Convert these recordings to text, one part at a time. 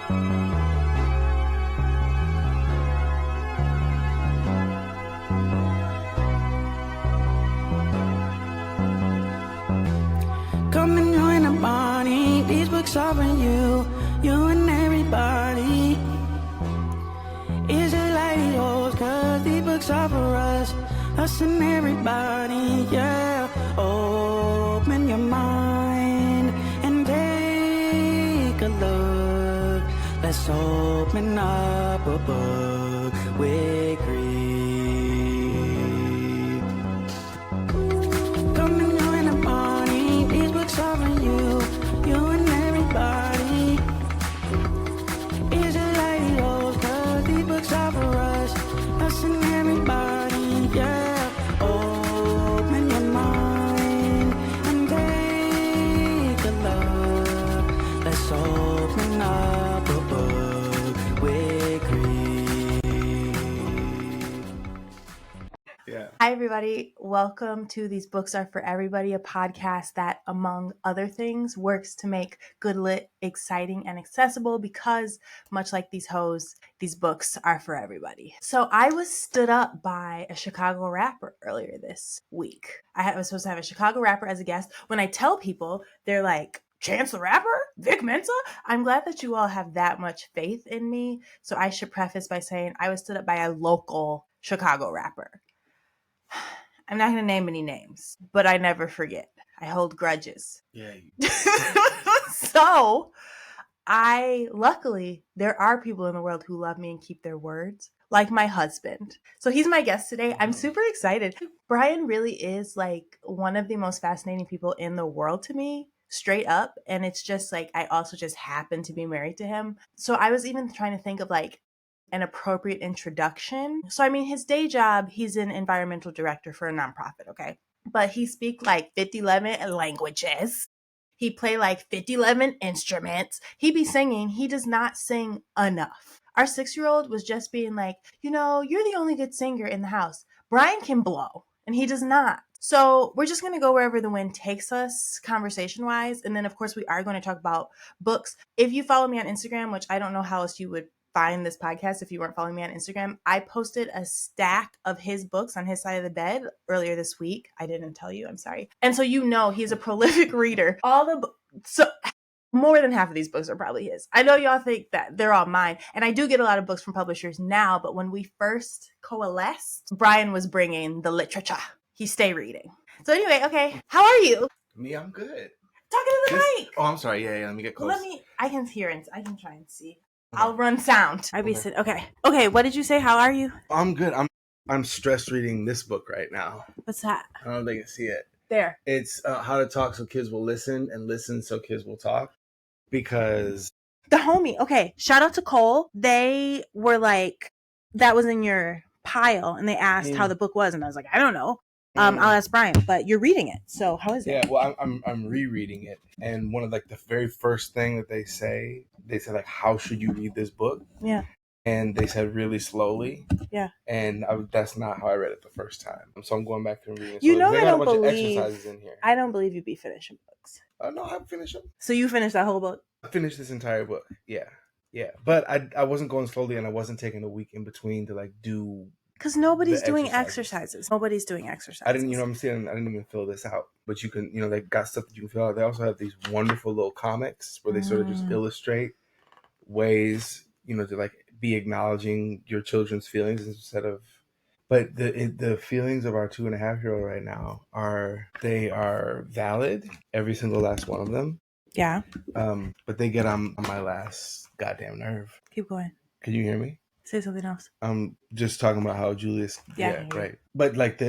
Come and join the party. These books are for you, you and everybody. Is it like yours? Cause these books are for us and everybody, yeah. Open your mind and take a look. Let's open up a book with Greek. Come and join the party. These books are for you, you and everybody. Is it like yours? Cause these books are for us and everybody, yeah. Open your mind and take a look. Let's open up a book with Greek. Yeah. Hi, everybody. Welcome to These Books Are For Everybody, a podcast that, among other things, works to make good lit exciting and accessible because, much like these hoes, these books are for everybody. So I was stood up by a Chicago rapper earlier this week. I was supposed to have a Chicago rapper as a guest. When I tell people, they're like, Chance the Rapper? Vic Mensa? I'm glad that you all have that much faith in me. So I should preface by saying I was stood up by a local Chicago rapper. I'm not going to name any names, but I never forget. I hold grudges. Yeah. So, luckily, there are people in the world who love me and keep their words, like my husband. So he's my guest today. I'm super excited. Bryan really is like one of the most fascinating people in the world to me, straight up. And it's just like, I also just happen to be married to him. So I was even trying to think of like an appropriate introduction. So, I mean, his day job, he's an environmental director for a nonprofit, okay? But he speaks like 50-11 languages. He play like 50-11 instruments. He be singing. He does not sing enough. Our 6-year-old was just being like, you know, you're the only good singer in the house. Bryan can blow, and he does not. So we're just going to go wherever the wind takes us conversation-wise. And then, of course, we are going to talk about books. If you follow me on Instagram, which I don't know how else you would find this podcast if you weren't following me on Instagram, I posted a stack of his books on his side of the bed earlier this week. I didn't tell you, I'm sorry. And so you know he's a prolific reader. So more than half of these books are probably his. I know y'all think that they're all mine, and I do get a lot of books from publishers now, but when we first coalesced, Bryan was bringing the literature. He stay reading. So anyway, okay, how are you? Me, I'm good. Talking to the mic. Oh, I'm sorry. Yeah. Let me get close. I can hear and I can try and see. I'll run sound. Okay. What did you say? How are you? I'm good. I'm stressed reading this book right now. What's that? I don't know if they can see it. There. It's How to Talk So Kids Will Listen and Listen So Kids Will Talk. Because the homie. Okay. Shout out to Cole. They were like, that was in your pile, and they asked how the book was, and I was like, I don't know. I'll ask Bryan, but you're reading it. So how is it? Yeah, well, I'm rereading it, and one of like the very first thing that they said like, how should you read this book? Yeah. And they said really slowly. Yeah. And that's not how I read it the first time. So I'm going back and reading it. You So know, they I got don't a bunch of believe exercises in here. I don't believe you be finishing books. No, I finished them. So you finished that whole book? I finished this entire book. Yeah. But I wasn't going slowly, and I wasn't taking a week in between to like do. Because nobody's doing exercises. Nobody's doing exercises. I didn't, I'm saying I didn't even fill this out. But you can, they got stuff that you can fill out. They also have these wonderful little comics where they sort of just illustrate ways, to like be acknowledging your children's feelings instead of. But the feelings of our 2.5-year-old right now are valid, every single last one of them. Yeah. But they get on my last goddamn nerve. Keep going. Can you hear me? Say something else. I'm just talking about how Julius. Yeah, right. But like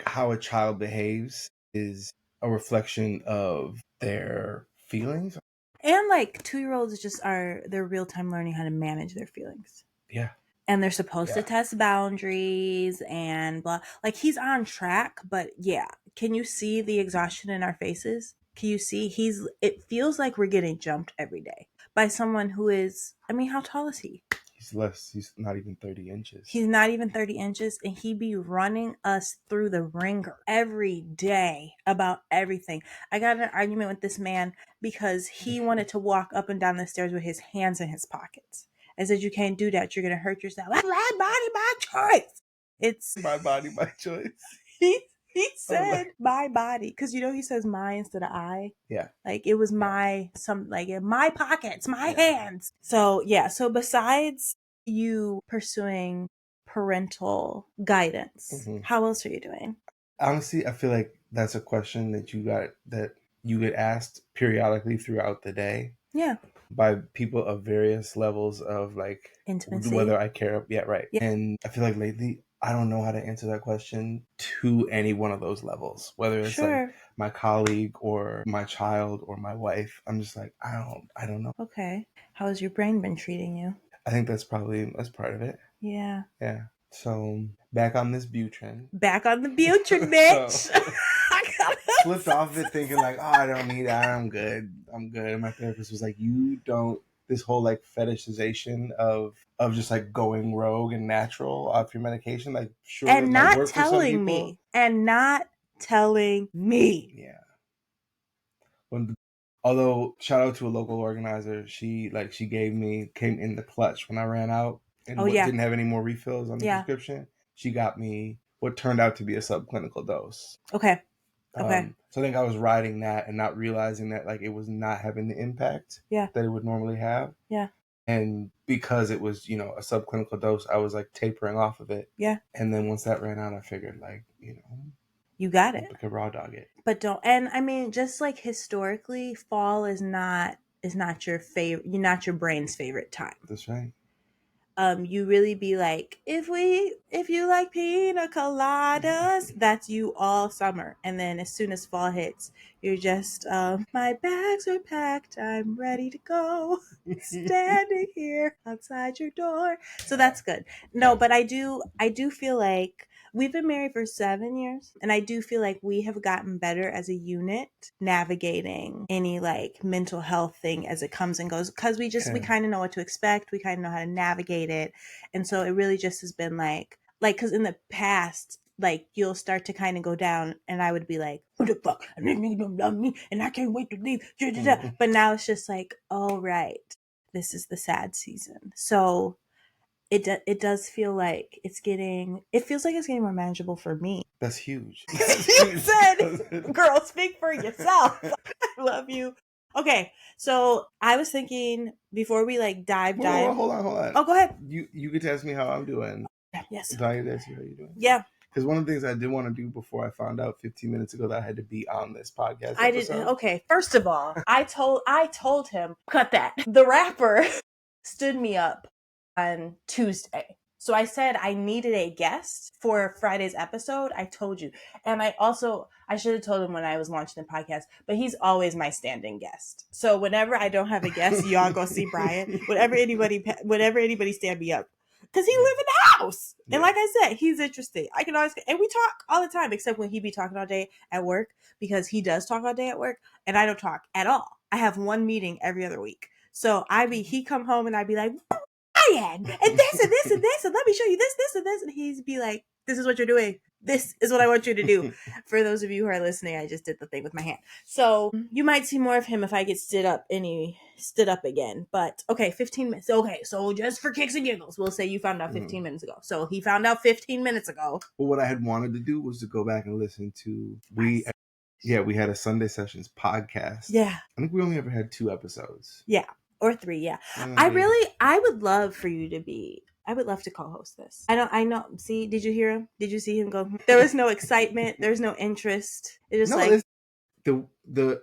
how a child behaves is a reflection of their feelings. And like 2-year-olds they're real time learning how to manage their feelings. Yeah. And they're supposed to test boundaries and blah. Like he's on track, but yeah. Can you see the exhaustion in our faces? Can you see it feels like we're getting jumped every day by someone who is, how tall is he? He's not even 30 inches. He's not even 30 inches, and he be running us through the ringer every day about everything. I got in an argument with this man because he wanted to walk up and down the stairs with his hands in his pockets. I said, you can't do that. You're going to hurt yourself. My body, my choice. It's My body, my choice. He said my body, because he says my instead of I. Yeah. Like it was my my pockets, my hands. So yeah. So besides you pursuing parental guidance, how else are you doing? Honestly, I feel like that's a question that you get asked periodically throughout the day. Yeah. By people of various levels of like Intimacy. Whether I care. Yeah, right. Yeah. And I feel like lately I don't know how to answer that question to any one of those levels, whether it's like my colleague or my child or my wife. I'm just like, I don't know. Okay. How has your brain been treating you? I think that's part of it. Yeah. Yeah. So back on this Butrin. Back on the Butrin, bitch. Flipped off it thinking like, oh, I don't need that. I'm good. And my therapist was like, you don't, this whole like fetishization of just like going rogue and natural off your medication, like sure, and not work telling me. And not telling me. Yeah. Although shout out to a local organizer, she came in the clutch when I ran out and didn't have any more refills on the prescription. She got me what turned out to be a subclinical dose. Okay. So I think I was riding that and not realizing that like it was not having the impact that it would normally have. Yeah. And because it was, a subclinical dose, I was like tapering off of it. Yeah. And then once that ran out, I figured like, you got it. I could raw dog it. But don't, and I mean, just like historically, fall is not your favorite, not your brain's favorite time. That's right. You really be like, if you like pina coladas, that's you all summer. And then as soon as fall hits, you're just, my bags are packed, I'm ready to go, standing here outside your door. So that's good. No, but I do feel like we've been married for 7 years, and I do feel like we have gotten better as a unit navigating any like mental health thing as it comes and goes, because we kind of know what to expect. We kind of know how to navigate it. And so it really just has been like, because in the past, like you'll start to kind of go down and I would be like, what the fuck? And then you don't love me and I can't wait to leave. But now it's just like, oh, right. This is the sad season. So it does feel like it feels like it's getting more manageable for me. That's huge. You said, girl, speak for yourself. I love you. Okay, so I was thinking before we like dive. Hold on. Oh, go ahead. You get to ask me how I'm doing. Yes. Do I get to ask you how you're doing? Yeah. Because one of the things I did want to do before I found out 15 minutes ago that I had to be on this podcast. I didn't. Okay, first of all, I told him, cut that. The rapper stood me up on Tuesday. So I said I needed a guest for Friday's episode. I told you. And I should have told him when I was launching the podcast, but he's always my standing guest. So whenever I don't have a guest, y'all go see Bryan. Whenever anybody stand me up. Because he live in the house. And like I said, he's interesting. I can always, and we talk all the time, except when he be talking all day at work, because he does talk all day at work and I don't talk at all. I have one meeting every other week. So he come home and I'd be like, Bryan, and this and this and this, and let me show you this and this. And he'd be like, this is what you're doing. This is what I want you to do. For those of you who are listening, I just did the thing with my hand. So you might see more of him if I get stood up again. But okay, 15 minutes. Okay, so just for kicks and giggles, we'll say you found out 15 minutes ago. So he found out 15 minutes ago. Well, what I had wanted to do was to go back and listen to we had a Sunday Sessions podcast. Yeah. I think we only ever had 2 episodes. Yeah. Or 3, yeah. I would love for you to I would love to co-host this. I know. See, did you hear him? Did you see him go? There was no excitement. There was no interest. It just the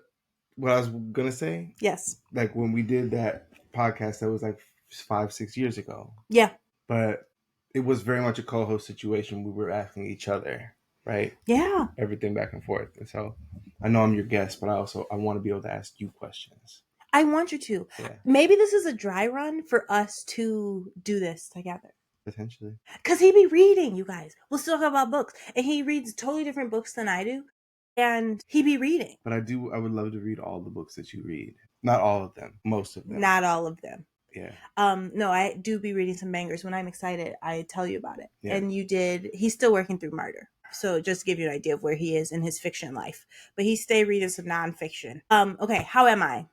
what I was gonna say. Yes. Like when we did that podcast, that was like 5-6 years ago. Yeah. But it was very much a co-host situation. We were asking each other, right? Yeah. Everything back and forth. And so I know I'm your guest, but I want to be able to ask you questions. I want you to. Yeah. Maybe this is a dry run for us to do this together. Potentially. Because he be reading, you guys. We'll still talk about books. And he reads totally different books than I do. And he be reading. But I would love to read all the books that you read. Not all of them. Most of them. Not all of them. Yeah. No, I do be reading some bangers. When I'm excited, I tell you about it. Yeah. And he's still working through Martyr. So just to give you an idea of where he is in his fiction life. But he stay reading some nonfiction. Okay, how am I?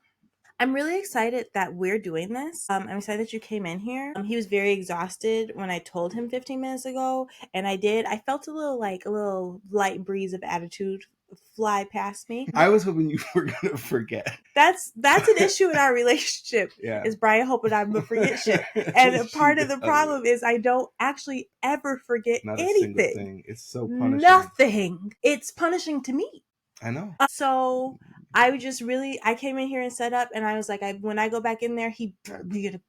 I'm really excited that we're doing this. I'm excited that you came in here. He was very exhausted when I told him 15 minutes ago, and I felt a little light breeze of attitude fly past me. I was hoping you were gonna forget. That's an issue in our relationship. Yeah. Is Bryan hoping I'm gonna forget shit. And part of the problem is I don't actually ever forget Not anything. a single thing. It's so punishing. Nothing. It's punishing to me. I know. So I came in here and set up, and I was like, when I go back in there, he better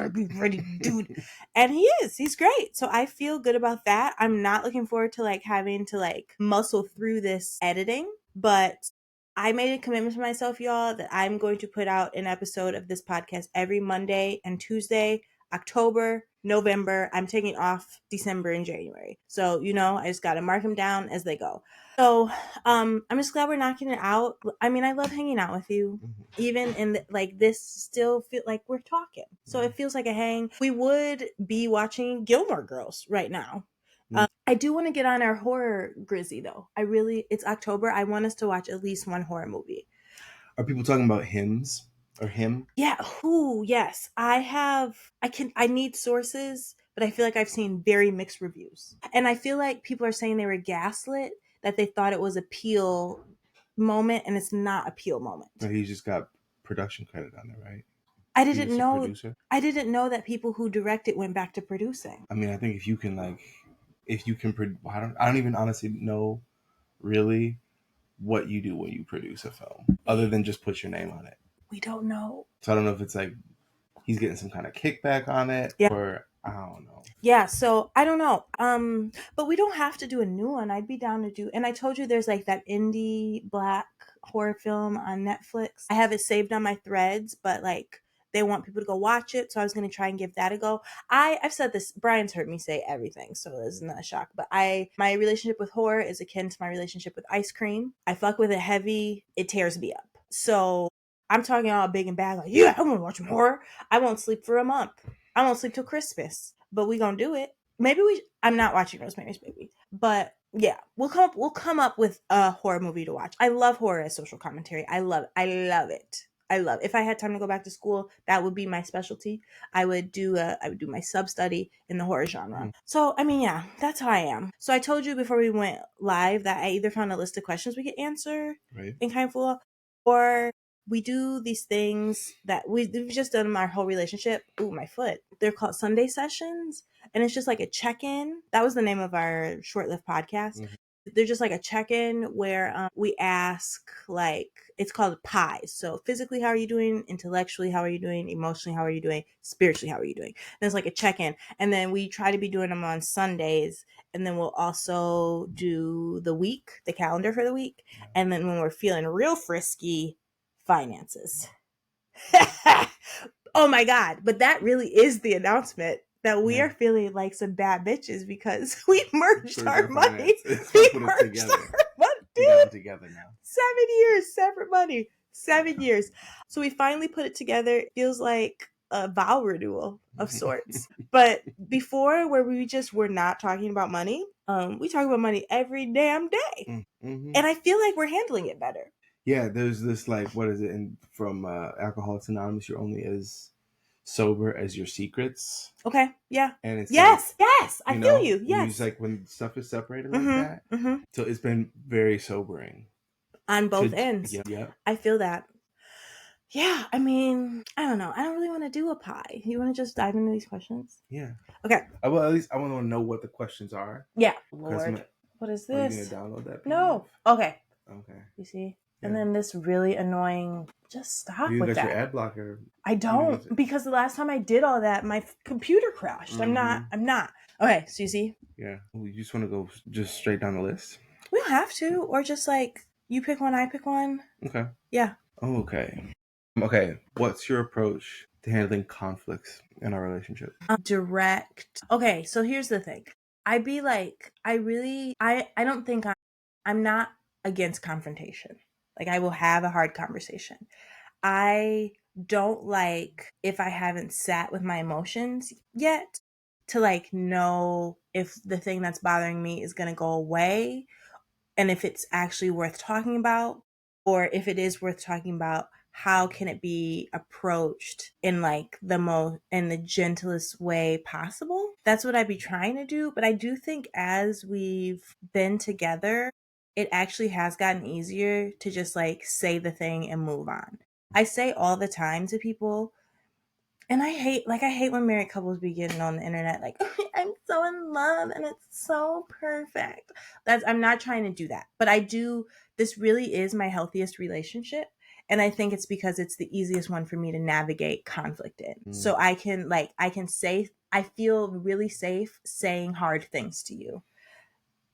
be ready to do it. And he's great. So I feel good about that. I'm not looking forward to like having to like muscle through this editing, but I made a commitment to myself, y'all, that I'm going to put out an episode of this podcast every Monday and Tuesday, October, November. I'm taking off December and January. So, I just got to mark them down as they go. So, I'm just glad we're knocking it out. I mean, I love hanging out with you. Even in this still feel like we're talking. So it feels like a hang. We would be watching Gilmore Girls right now. I do want to get on our horror grizzy though. It's October. I want us to watch at least one horror movie. Are people talking about hymns or him? Yeah. Yes. I need sources, but I feel like I've seen very mixed reviews. And I feel like people are saying they were gaslit, that they thought it was a Peel moment, and it's not a Peel moment. So he just got production credit on it, right? I didn't know that people who direct it went back to producing. I mean, I think if you can I don't even honestly know really what you do when you produce a film, other than just put your name on it. We don't know. So I don't know if it's like he's getting some kind of kickback on it, or I don't know. Yeah, so I don't know. But we don't have to do a new one. I'd be down to do. And I told you there's like that indie black horror film on Netflix. I have it saved on my threads, but like they want people to go watch it, so I was going to try and give that a go. I've said this. Brian's heard me say everything, so this is not a shock. But my relationship with horror is akin to my relationship with ice cream. I fuck with it heavy, it tears me up. So I'm talking all big and bad, like, yeah, I'm gonna watch some horror. I won't sleep for a month. I won't sleep till Christmas, but we gonna do it. Maybe I'm not watching Rosemary's Baby, but yeah, we'll come up with a horror movie to watch. I love horror as social commentary. I love it. If I had time to go back to school, that would be my specialty. I would do my sub-study in the horror genre. So, I mean, yeah, that's how I am. So I told you before we went live that I either found a list of questions we could answer in Kind of Fool, or we do these things that we've just done in our whole relationship. Ooh, my foot. They're called Sunday sessions. And it's just like a check-in. That was the name of our short-lived podcast. They're just like a check-in where we ask, like, it's called pies. So physically, how are you doing? Intellectually, how are you doing? Emotionally, how are you doing? Spiritually, how are you doing? And it's like a check-in. And then we try to be doing them on Sundays. And then we'll also do the calendar for the week. And then when we're feeling real frisky, finances. Oh my God. But that really is the announcement, that we are feeling like some bad bitches because we merged our money. We merged our money. Dude, together now. 7 years, separate money. 7 years. So we finally put it together. It feels like a vow renewal of sorts. But before, where we just were not talking about money, we talk about money every damn day. And I feel like we're handling it better. Yeah, there's this, like, what is it? From Alcoholics Anonymous, you're only as sober as your secrets. Okay, yeah. And it's yes, I feel you. Yes. It's like when stuff is separated like that. So it's been very sobering. On both ends. Yeah. I feel that. Yeah, I mean, I don't know. I don't really want to do a pie. You want to just dive into these questions? Yeah. Okay. Well, at least I want to know what the questions are. Yeah. Lord. What is this? Are you going to download that? No. Okay. Okay. You see? Yeah. And then this really annoying, just stop you with got that. Your ad blocker. I don't, because the last time I did all that, my computer crashed. I'm not. Okay, so you see? Yeah. You just want to go just straight down the list? We don't have to. Or just like, you pick one, I pick one. Okay. Yeah. Okay. Okay. What's your approach to handling conflicts in our relationship? Direct. Okay, so here's the thing. I'd be like, I don't think I'm not against confrontation. Like, I will have a hard conversation. I don't like if I haven't sat with my emotions yet to like know if the thing that's bothering me is going to go away and if it's actually worth talking about, or if it is worth talking about, how can it be approached in like in the gentlest way possible. That's what I'd be trying to do. But I do think as we've been together, it actually has gotten easier to just like say the thing and move on. I say all the time to people, and I hate when married couples be getting on the internet like, I'm so in love and it's so perfect. I'm not trying to do that. But this really is my healthiest relationship. And I think it's because it's the easiest one for me to navigate conflict in. So I can say, I feel really safe saying hard things to you.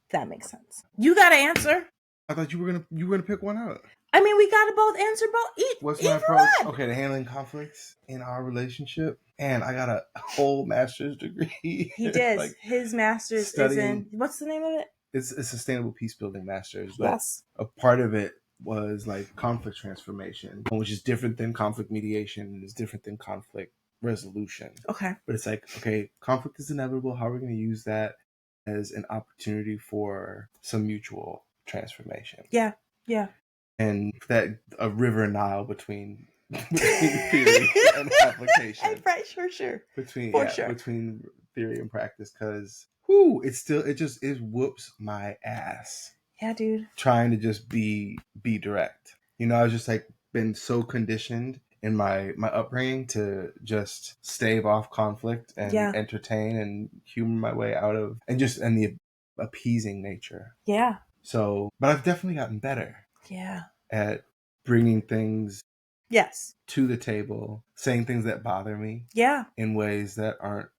If that makes sense. You got to answer. I thought you were gonna pick one out. I mean, we got to both answer both. What's my approach? Okay, to handling conflicts in our relationship. And I got a whole master's degree. He did. Like his master's is in, what's the name of it? It's a sustainable peace building master's. But yes. A part of it was like conflict transformation, which is different than conflict mediation and is different than conflict resolution. Okay. But it's like, okay, conflict is inevitable. How are we going to use that as an opportunity for some mutual transformation? Yeah. Yeah. And that a river Nile between theory and application. Right, sure. Between theory and practice, because it whoops my ass. Yeah, dude. Trying to just be direct. You know, I was just like been so conditioned in my upbringing to just stave off conflict and entertain and humor my way out of and the appeasing nature. Yeah. So, but I've definitely gotten better. Yeah. At bringing things to the table, saying things that bother me. Yeah. In ways that are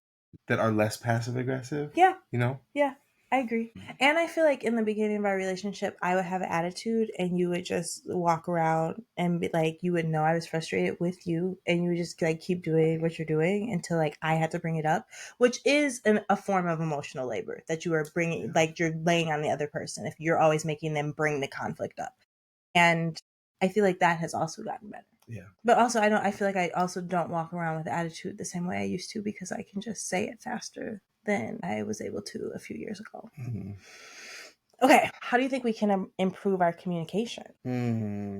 less passive aggressive. Yeah. You know? Yeah. I agree. And I feel like in the beginning of our relationship, I would have an attitude and you would just walk around and be like, you would know I was frustrated with you and you would just like keep doing what you're doing until like I had to bring it up, which is a form of emotional labor that you are bringing, like you're laying on the other person if you're always making them bring the conflict up. And I feel like that has also gotten better. Yeah. But also I feel like I also don't walk around with attitude the same way I used to because I can just say it faster than I was able to a few years ago. Mm-hmm. Okay. How do you think we can improve our communication? Mm-hmm.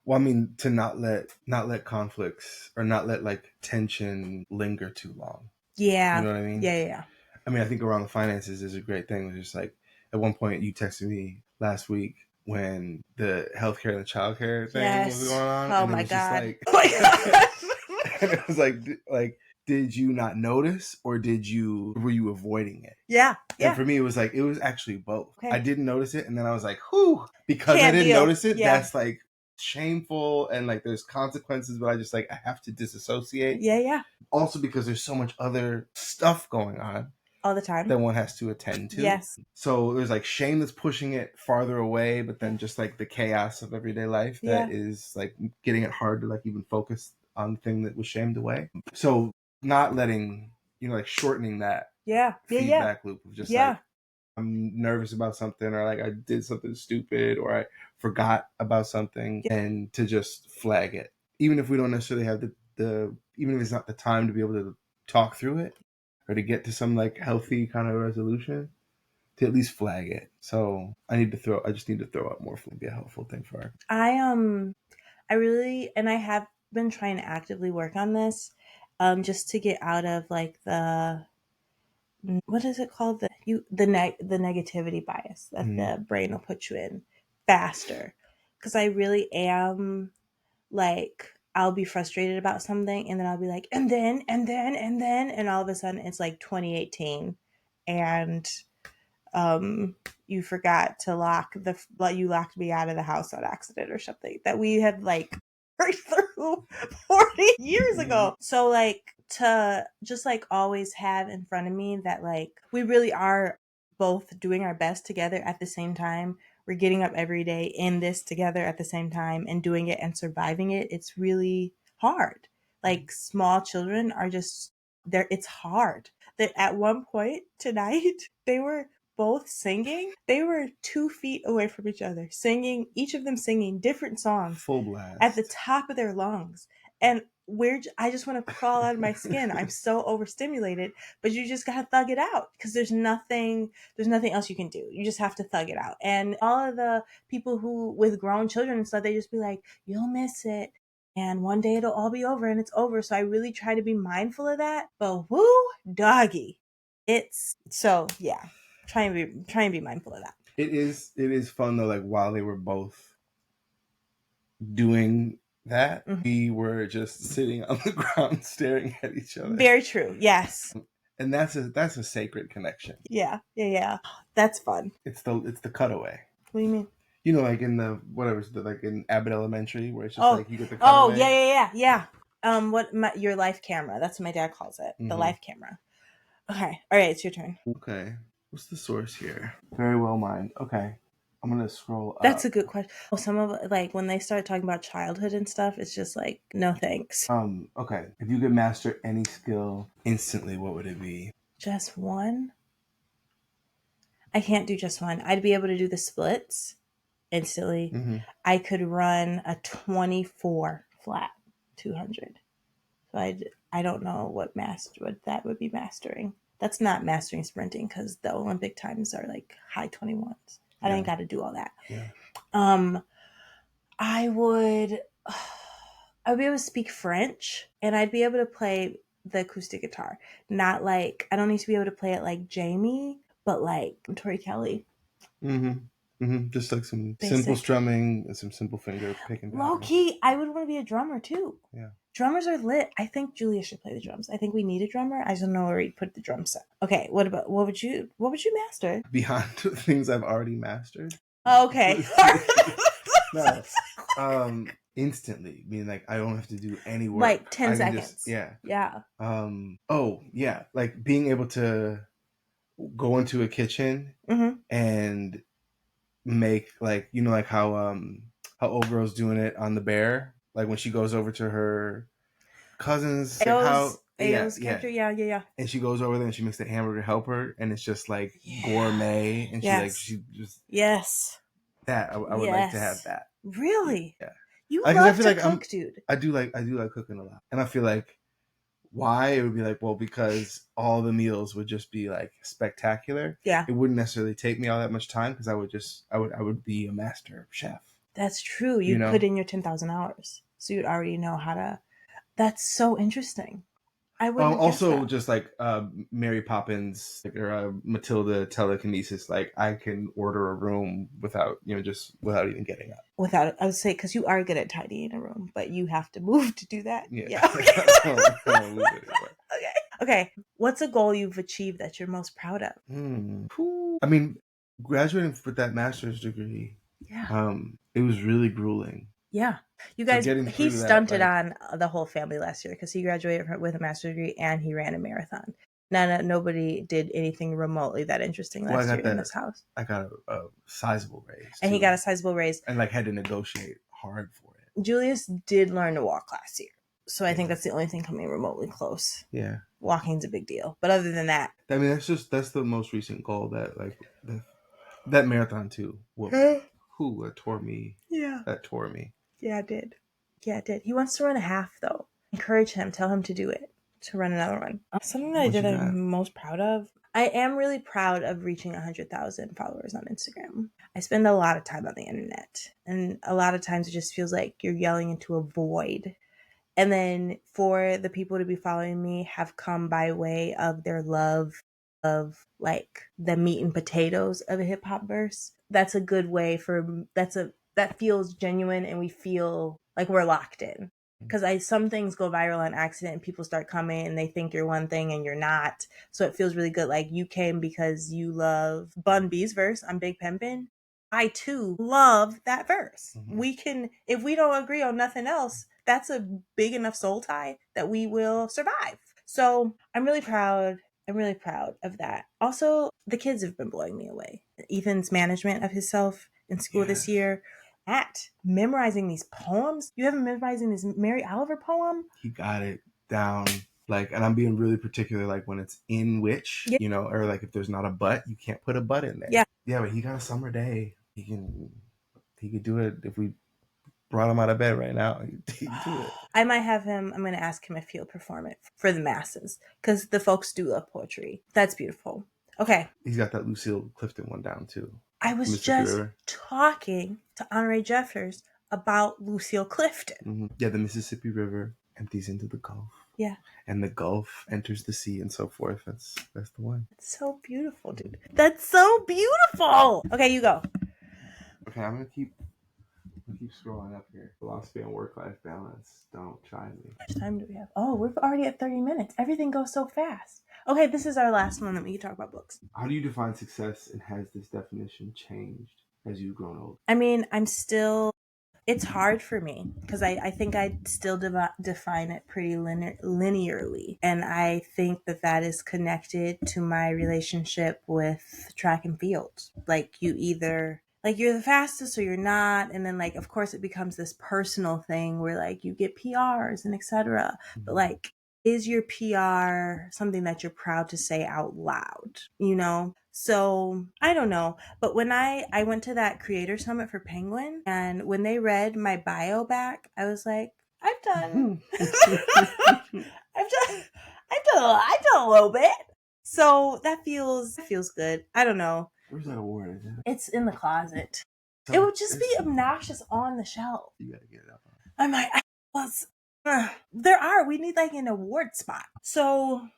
Well, I mean, to not let conflicts or not let like tension linger too long. Yeah. You know what I mean? Yeah. I mean, I think around the finances is a great thing. It's just like at one point you texted me last week when the healthcare and the childcare thing was going on. Oh my God. And it was like, did you not notice or were you avoiding it? Yeah. And for me, it was actually both. Okay. I didn't notice it. And then I was like, whew, because I didn't notice it. Yeah. That's like shameful. And like, there's consequences, but I just like, I have to disassociate. Yeah. Also because there's so much other stuff going on. All the time. That one has to attend to. Yes. So there's like shame that's pushing it farther away, but then just like the chaos of everyday life that is like getting it hard to like even focus on the thing that was shamed away. So not letting, like shortening that feedback loop of just like, I'm nervous about something or like I did something stupid or I forgot about something and to just flag it. Even if we don't necessarily have even if it's not the time to be able to talk through it, or to get to some like healthy kind of resolution, to at least flag it. So I just need to throw out more food, be a helpful thing for her. I really, and I have been trying to actively work on this, just to get out of like what is it called? The negativity bias that the brain will put you in faster. Cause I really am like, I'll be frustrated about something and then I'll be like, and then, and all of a sudden it's like 2018 and you forgot to you locked me out of the house on accident or something that we had like worked through 40 years ago. So like to just like always have in front of me that like we really are both doing our best together at the same time. We're getting up every day in this together at the same time and doing it and surviving it. It's really hard. Like small children are just there. It's hard. That at one point tonight, they were both singing. They were 2 feet away from each other, singing, each of them singing different songs. Full blast. At the top of their lungs. And I just want to crawl out of my skin. I'm so overstimulated, but you just gotta thug it out because there's nothing else you can do. You just have to thug it out. And all of the people who with grown children and stuff, they just be like, you'll miss it. And one day it'll all be over and it's over. So I really try to be mindful of that. But woo, doggy. It's so yeah. Try and be mindful of that. It is fun though, like while they were both doing that, we were just sitting on the ground staring at each other. Very true. Yes. And that's a sacred connection. Yeah. That's fun. It's the cutaway. What do you mean? You know, like in the like in Abbott Elementary, where it's just like you get the cutaway. Oh yeah. Your life camera? That's what my dad calls it. The life camera. Okay. All right. It's your turn. Okay. What's the source here? Very well mined. Okay. I'm gonna scroll up. That's a good question. Some of like when they start talking about childhood and stuff, it's just like no thanks. Okay. If you could master any skill instantly, what would it be? Just one? I can't do just one. I'd be able to do the splits instantly. I could run a 24 flat 200. So I don't know what that would be mastering. That's not mastering sprinting because the Olympic times are like high 21s. I ain't got to do all that. Yeah. I would be able to speak French and I'd be able to play the acoustic guitar. Not like, I don't need to be able to play it like Jamie, but like Tori Kelly. Just like some simple strumming and some simple finger picking. Low key, I would want to be a drummer too. Yeah. Drummers are lit. I think Julia should play the drums. I think we need a drummer. I just don't know where you'd put the drum set. Okay, what would you master? Beyond things I've already mastered. Oh, okay. No. Instantly. Meaning like I don't have to do any work. Like 10 seconds. Yeah. Oh yeah. Like being able to go into a kitchen and make like, you know, like how old girl's doing it on The Bear. Like when she goes over to her cousin's house. Character. Yeah. And she goes over there and she makes the hamburger help her, and it's just like gourmet, and she just that I would like to have that. Really? Yeah. You love to cook, dude. I do like cooking a lot, and I feel like why it would be like, well, because all the meals would just be like spectacular. Yeah. It wouldn't necessarily take me all that much time because I would be a master chef. That's true. You put in your 10,000 hours, so you'd already know how to. That's so interesting. I would also just like Mary Poppins or Matilda telekinesis. Like I can order a room without without even getting up. I would say because you are good at tidying a room, but you have to move to do that. Yeah. Okay. What's a goal you've achieved that you're most proud of? I mean, graduating with that master's degree. Yeah. It was really grueling. Yeah. You guys, he stunted on the whole family last year because he graduated with a master's degree and he ran a marathon. Nobody did anything remotely that interesting last year in this house. I got a sizable raise. And he got a sizable raise. And like had to negotiate hard for it. Julius did learn to walk last year. So I think that's the only thing coming remotely close. Yeah. Walking's a big deal. But other than that. I mean, that's the most recent goal that like that marathon too. That tore me. Yeah. That tore me. Yeah, it did. He wants to run a half, though. Encourage him. Tell him to do it. To run another one. Something that I did I'm most proud of. I am really proud of reaching 100,000 followers on Instagram. I spend a lot of time on the internet. And a lot of times it just feels like you're yelling into a void. And then for the people to be following me have come by way of their love of like the meat and potatoes of a hip hop verse. That's a good way that feels genuine and we feel like we're locked in. Because some things go viral on accident and people start coming and they think you're one thing and you're not. So it feels really good. Like you came because you love Bun B's verse on Big Pimpin'. I too love that verse. We can, if we don't agree on nothing else, that's a big enough soul tie that we will survive. So I'm really proud of that. Also, the kids have been blowing me away. Ethan's management of himself in school this year. Memorizing these poems. You have him memorizing this Mary Oliver poem? He got it down. Like, and I'm being really particular, like when it's in which, or like if there's not a but, you can't put a but in there. Yeah, but he got a summer day. He could do it if we brought him out of bed right now. You do it. I might have him. I'm going to ask him if he'll perform it for the masses because the folks do love poetry. That's beautiful. Okay. He's got that Lucille Clifton one down too. I was Mississippi just River. talking to Honore Jeffers about Lucille Clifton. Mm-hmm. Yeah, the Mississippi River empties into the Gulf. Yeah. And the Gulf enters the sea and so forth. That's the one. It's so beautiful, dude. That's so beautiful. Okay, you go. Okay, I'm gonna keep scrolling up here. Philosophy and work-life balance. Don't try me. How much time do we have? Oh, we're already at 30 minutes. Everything goes so fast. Okay, this is our last one that we can talk about books. How do you define success, and has this definition changed as you've grown older? I mean, it's hard for me because I think I still define it pretty linearly. And I think that is connected to my relationship with track and field. Like you're the fastest or you're not. And then like, of course it becomes this personal thing where like you get PRs and etc. But like, is your PR something that you're proud to say out loud? You know? So I don't know. But when I went to that creator summit for Penguin, and when they read my bio back, I was like, I've done a little bit. So that feels good. I don't know. Where's that award? It's in the closet. It would just be obnoxious on the shelf. You gotta get it up. We need like an award spot. So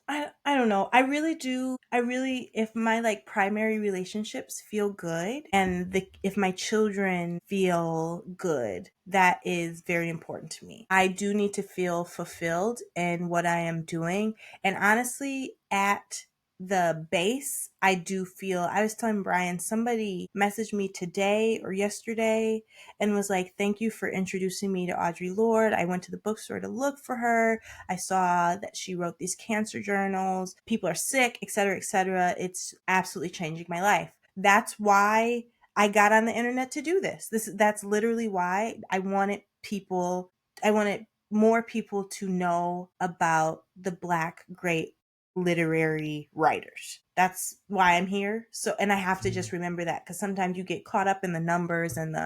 I don't know. I really, if my like primary relationships feel good and if my children feel good, that is very important to me. I do need to feel fulfilled in what I am doing. And honestly, at the base, I do feel, I was telling Bryan, somebody messaged me today or yesterday and was like, thank you for introducing me to Audre Lorde. I went to the bookstore to look for her. I saw that she wrote these cancer journals. People are sick, etc., etc. It's absolutely changing my life. That's why I got on the internet to do this. That's literally why I wanted more people to know about the Black great literary writers. That's why I'm here. So, and I have to just remember that because sometimes you get caught up in the numbers and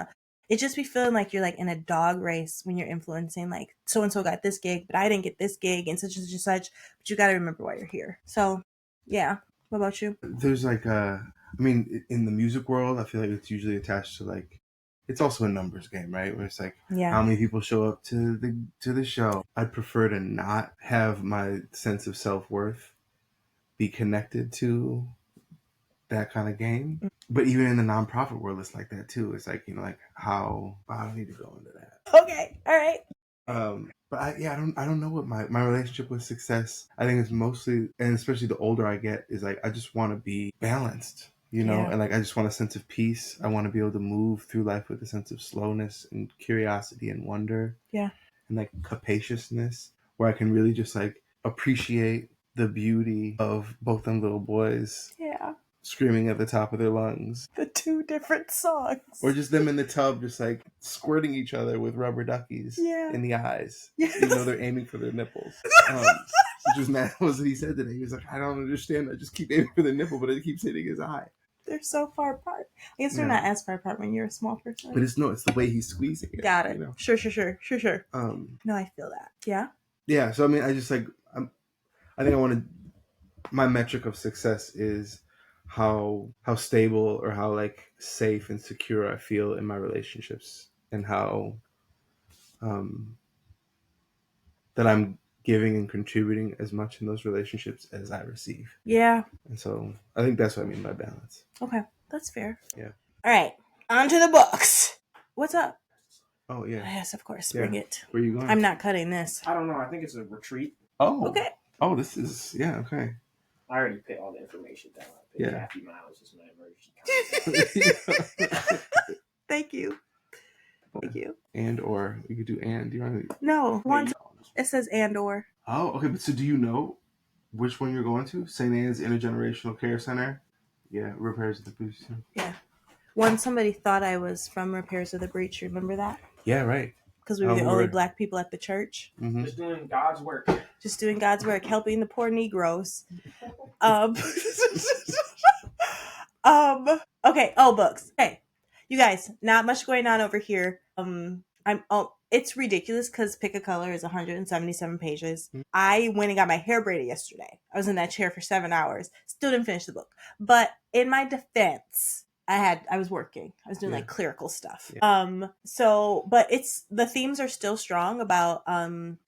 it just be feeling like you're like in a dog race when you're influencing like so-and-so got this gig, but I didn't get this gig and such and such, but you got to remember why you're here. So yeah. What about you? There's like I mean, in the music world, I feel like it's usually attached to like, it's also a numbers game, right? Where it's like, how many people show up to the show. I'd prefer to not have my sense of self-worth be connected to that kind of game. But even in the nonprofit world, it's like that too. It's like, you know, like how I don't need to go into that. Okay, all right. But I don't know what my relationship with success. I think it's mostly, and especially the older I get, is like I just want to be balanced, you know, and like I just want a sense of peace. I want to be able to move through life with a sense of slowness and curiosity and wonder, and like capaciousness, where I can really just like appreciate the beauty of both them little boys screaming at the top of their lungs. The two different songs. Or just them in the tub just like squirting each other with rubber duckies in the eyes. Even though they're aiming for their nipples. Which was what he said today. He was like, I don't understand. I just keep aiming for the nipple, but it keeps hitting his eye. They're so far apart. I guess they're not as far apart when you're a small person. But it's the way he's squeezing it. Got it. You know? Sure. No, I feel that. Yeah? Yeah, so I mean, I just like, I think my metric of success is how stable or how like safe and secure I feel in my relationships, and how that I'm giving and contributing as much in those relationships as I receive. Yeah. And so I think that's what I mean by balance. Okay, that's fair. Yeah. All right, on to the books. What's up? Oh yeah. Yes, of course. Bring it. Where are you going? I'm not cutting this. I don't know. I think it's a retreat. Oh. Okay. Oh, this is okay. I already put all the information down. I paid Happy Miles as my emergency. Thank you. Thank you. And or you could do and. Do you want to? No. It says and or. Oh, okay. But so do you know which one you're going to? St. Anne's Intergenerational Care Center? Yeah, Repairs of the Breach. Yeah. Somebody thought I was from Repairs of the Breach. Remember that? Yeah, right. Because we were the only Black people at the church. Mm-hmm. Just doing God's work. Just doing God's work, helping the poor Negroes. Okay. Oh, books. Okay. You guys, not much going on over here. It's ridiculous because Pick a Color is 177 pages. I went and got my hair braided yesterday. I was in that chair for 7 hours. Still didn't finish the book. But in my defense, I was working. I was doing like clerical stuff. But the themes are still strong about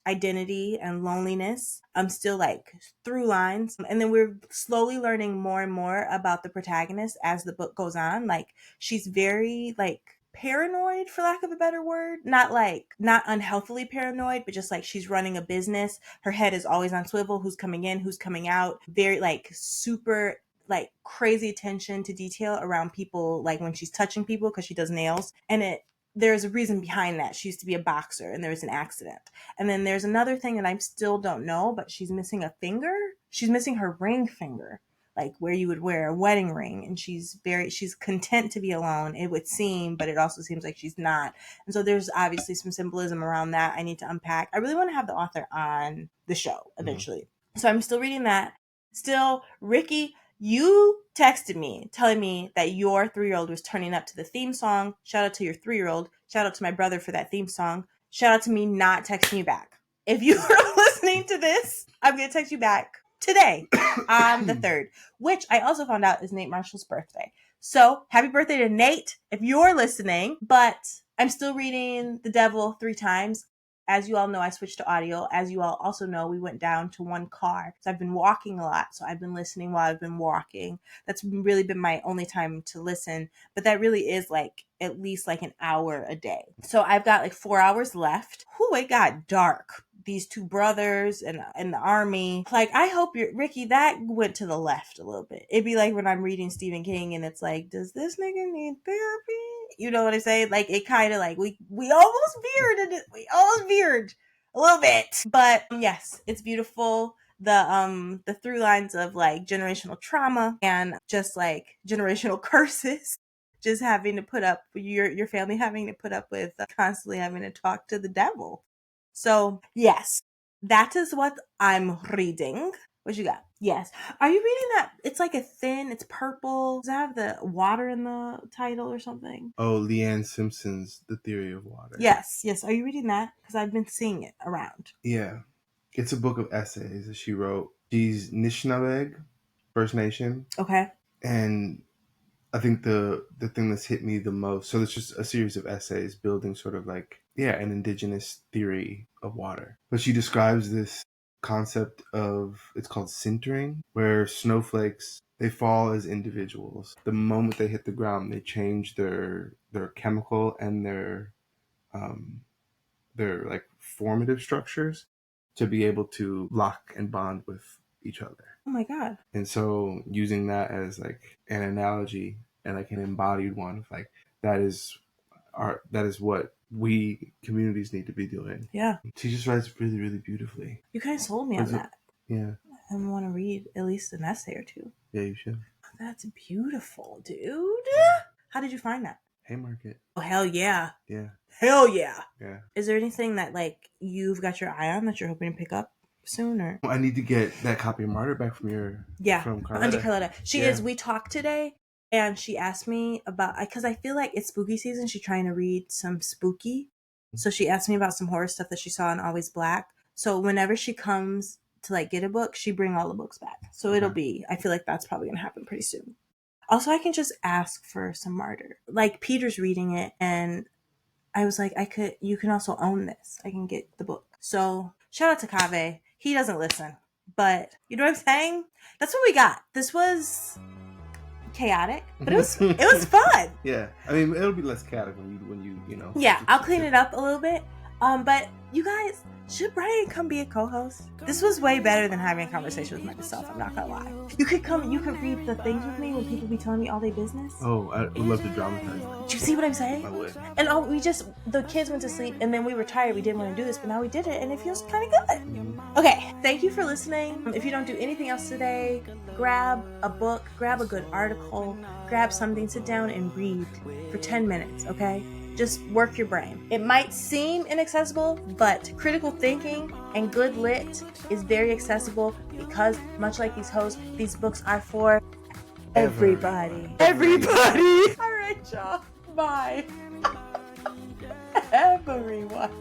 identity and loneliness. Still like through lines. And then we're slowly learning more and more about the protagonist as the book goes on. Like she's very like paranoid, for lack of a better word. Not unhealthily paranoid, but just like she's running a business. Her head is always on swivel. Who's coming in, who's coming out. Very like super like crazy attention to detail around people, like when she's touching people because she does nails. And there's a reason behind that. She used to be a boxer and there was an accident. And then there's another thing that I still don't know, but she's missing a finger. She's missing her ring finger, like where you would wear a wedding ring. And she's content to be alone, it would seem, but it also seems like she's not. And so there's obviously some symbolism around that I need to unpack. I really want to have the author on the show eventually. So I'm still reading that. Still, Rickey, you texted me telling me that your 3-year-old was turning up to the theme song. Shout out to your 3-year-old. Shout out to my brother for that theme song. Shout out to me not texting you back. If you are listening to this, I'm going to text you back today on the 3rd, which I also found out is Nate Marshall's birthday. So happy birthday to Nate if you're listening. But I'm still reading The Devil 3 times. As you all know, I switched to audio. As you all also know, we went down to 1 car. So I've been walking a lot. So I've been listening while I've been walking. That's really been my only time to listen. But that really is like at least like an hour a day. So I've got like 4 hours left. Whew, it got dark. These 2 brothers and the army. Like, I hope Rickey, that went to the left a little bit. It'd be like when I'm reading Stephen King and it's like, does this nigga need therapy? You know what I'm saying? Like, it kind of like, we almost veered a little bit. But yes, it's beautiful. The through lines of like generational trauma and just like generational curses. Just having to put up, your family having to put up with constantly having to talk to the devil. So, yes, that is what I'm reading. What you got? Yes. Are you reading that? It's like it's purple. Does it have the water in the title or something? Oh, Leanne Simpson's The Theory of Water. Yes. Are you reading that? Because I've been seeing it around. Yeah. It's a book of essays that she wrote. She's Nishnaweg, First Nation. Okay. And I think the thing that's hit me the most, so it's just a series of essays building sort of like, an indigenous theory of water. But she describes this concept of, it's called sintering, where snowflakes, they fall as individuals. The moment they hit the ground, they change their chemical and their like formative structures to be able to lock and bond with each other. Oh my God. And so using that as like an analogy and like an embodied one of like, that is what we communities need to be doing. Yeah. She just writes really, really beautifully. You kind of sold me on that. Yeah. I want to read at least an essay or 2. Yeah, you should. That's beautiful, dude. How did you find that? Haymarket. Oh, hell yeah. Yeah. Hell yeah. Yeah. Is there anything that like you've got your eye on that you're hoping to pick up soon, or? I need to get that copy of Martyr back from Carletta. Auntie Carletta. She is. We talked today, and she asked me about, because I feel like it's spooky season. She's trying to read some spooky, so she asked me about some horror stuff that she saw in Always Black. So whenever she comes to like get a book, she bring all the books back. So it'll be. I feel like that's probably gonna happen pretty soon. Also, I can just ask for some Martyr. Like Peter's reading it, and I was like, you can also own this. I can get the book. So shout out to Kaveh. He doesn't listen, but you know what I'm saying? That's what we got. This was chaotic, but it was fun. Yeah. I mean, it'll be less chaotic when you know. Yeah, I'll clean it up a little bit. But you guys, should Bryan come be a co-host? This was way better than having a conversation with myself, I'm not gonna lie. You could read the things with me when people be telling me all their business. Oh, I would love to dramatize that. Do you see what I'm saying? I would. And the kids went to sleep, and then we were tired. We didn't want to do this, but now we did it, and it feels kind of good. Okay, thank you for listening. If you don't do anything else today, grab a book, grab a good article, grab something, sit down and read for 10 minutes, okay? Just work your brain. It might seem inaccessible, but critical thinking and good lit is very accessible because, much like these hosts, these books are for everybody. Everybody! All right, y'all. Bye. Everyone.